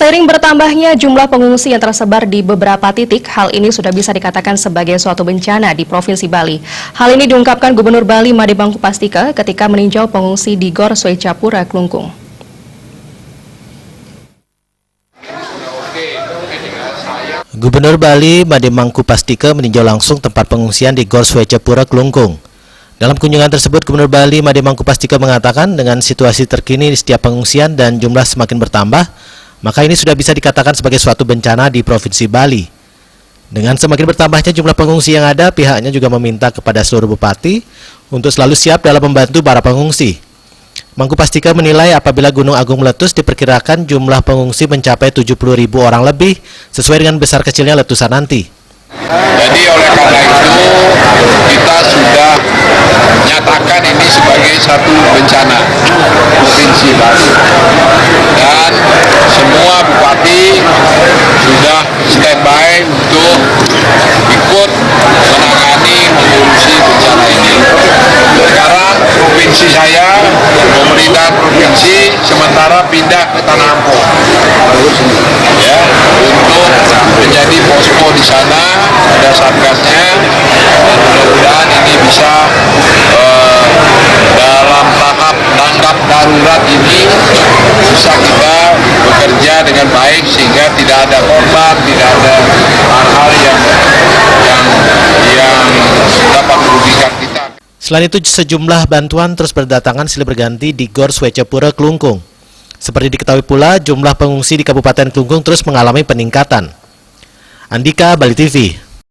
Seiring bertambahnya jumlah pengungsi yang tersebar di beberapa titik, hal ini sudah bisa dikatakan sebagai suatu bencana di Provinsi Bali. Hal ini diungkapkan Gubernur Bali Made Mangkupastika ketika meninjau pengungsi di Gor Swecapura, Klungkung. Gubernur Bali Made Mangkupastika meninjau langsung tempat pengungsian di Gor Swecapura, Klungkung. Dalam kunjungan tersebut, Gubernur Bali Made Mangkupastika mengatakan dengan situasi terkini di setiap pengungsian dan jumlah semakin bertambah, maka ini sudah bisa dikatakan sebagai suatu bencana di Provinsi Bali. Dengan semakin bertambahnya jumlah pengungsi yang ada, pihaknya juga meminta kepada seluruh bupati untuk selalu siap dalam membantu para pengungsi. Mangkupastika menilai apabila Gunung Agung meletus, diperkirakan jumlah pengungsi mencapai 70.000 orang lebih, sesuai dengan besar kecilnya letusan nanti. Jadi oleh karena itu, kita sudah nyatakan ini sebagai satu bencana Provinsi Bali. Dan semua bupati sudah standby untuk ikut menangani mengurusi bencana ini. Sekarang provinsi saya, pemerintahan provinsi sementara pindah ke Tanah Ampong, ya, untuk menjadi posko di sana, ada satgasnya, dan mudah-mudahan ini bisa dalam tahap tanggap darurat ini bisa kita bekerja dengan baik sehingga tidak ada korban, tidak ada hal-hal yang dapat merugikan kita. Selain itu, sejumlah bantuan terus berdatangan silih berganti di Gor Swecapura, Klungkung. Seperti diketahui pula, jumlah pengungsi di Kabupaten Klungkung terus mengalami peningkatan. Andika, Bali TV.